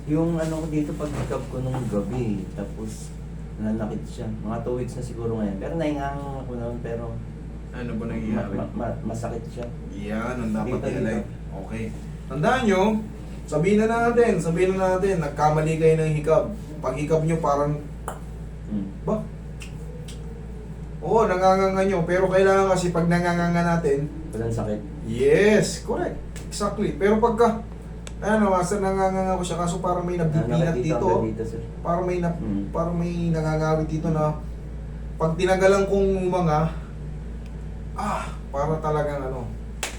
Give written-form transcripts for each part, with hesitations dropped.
Yung ano ko dito, pag-hiccup ko nung gabi, tapos nanakit siya. Mga 2 weeks na siguro ngayon. Pero nahingangang ako noon, pero Ano ba nangyayari? masakit siya. Yan, ang dapat Dito, i-align. dito. Okay. Tandaan nyo, sabihin na natin, nagkamali kayo ng hikab. Pag hikab nyo parang, ba? Oo, nanganganga nyo. Pero kailangan kasi pag nanganganga natin, Walang sakit. yes, correct. Exactly. Pero pagka, ano, asa nanganganga ko siya, kaso parang may nabibinat Nakikita dito. ko dito, sir. Parang may, Mm. parang may nangangawit dito na, pag tinagalan kong mga, para talagang ano,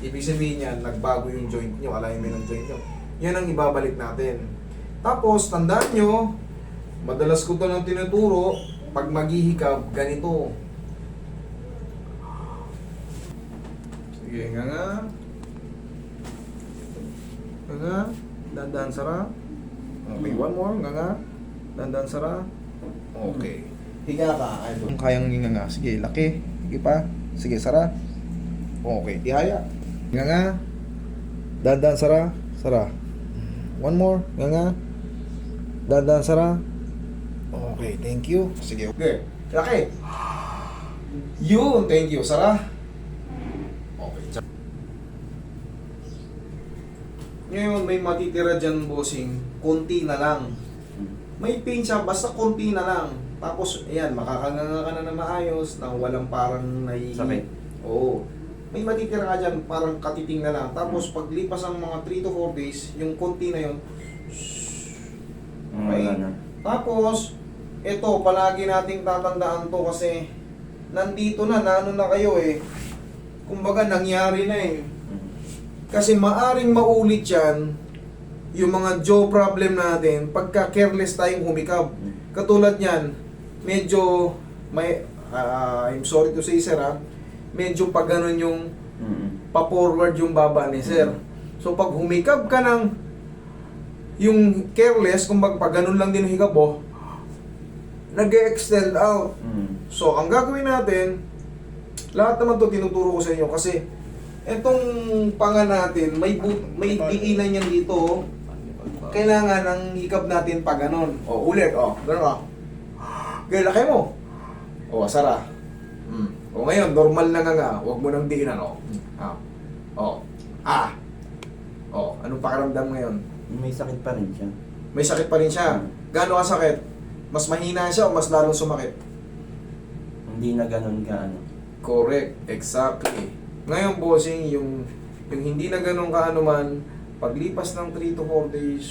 ibig sabihin yan, nagbago yung joint nyo, alignment ng joint nyo. Yan ang ibabalik natin. Tapos, tandaan nyo, madalas ko to nang tinuturo, pag maghihikab, ganito. Sige, nga. Nga. Dandan sara. Okay, one more. Nga. Dandan sara. Okay. Higa ka. Kung kayang nga. Sige, laki. Sige pa. Sige, sara. Okay, tihaya. Nga. Dandan sara. Sara. One more. Nga. Dandan sara. Okay, thank you. Sige, okay. Laki. Yun, thank you. Sara. Okay. Ngayon, may matitira dyan, bossing. Konti na lang. May pain siya, basta konti na lang. Tapos, ayan, makakanganga ka na na maayos, nang walang parang Sakit. Oo. May matitira ka dyan, parang katiting na lang. Tapos, paglipas ang mga 3 to 4 days, yung konti na yun, okay. Wala na. Tapos, ito, palagi nating tatandaan to kasi nandito na ano na kayo eh. Kumbaga, nangyari na eh. Kasi maaring maulit yan, yung mga jaw problem natin, pagka careless tayong humikab. Katulad yan, medyo, may, I'm sorry to say sir medyo pag ganun yung, pa-forward yung baba ni sir. So pag humikab ka ng, yung careless, kung pag ganun lang din yung hikab mo, nag-extend out. So ang gagawin natin, lahat naman to tinuturo ko sa inyo kasi etong panga natin, may diinan yan dito. Oh. Kailangan ang hikab natin pa ganon. O, ulit. O, ganon o. Kaya laki mo. O, sara. O, ngayon, normal na nga. Huwag mo nang diinan. O. O. O, anong pakiramdam ngayon? May sakit pa rin siya. May sakit pa rin siya. Gaano ka sakit? Mas mahina siya o mas lalong sumakit? Hindi na ganun ka, ano. Correct. Exactly. Ngayon, bossing, yung hindi na ganun ka man, paglipas ng 3 to 4 days,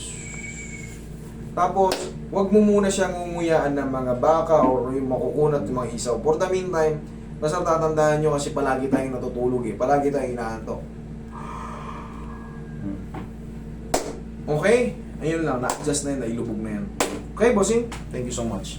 tapos, wag mo muna siyang umuyaan ng mga baka or yung makukunat yung mga isaw. For the meantime, basta tatandaan nyo kasi palagi tayong natutulog eh. Palagi tayong inaantok. Okay? Ayun lang, na-adjust na yun, nailubog na yan. Okay, bossing? Thank you so much.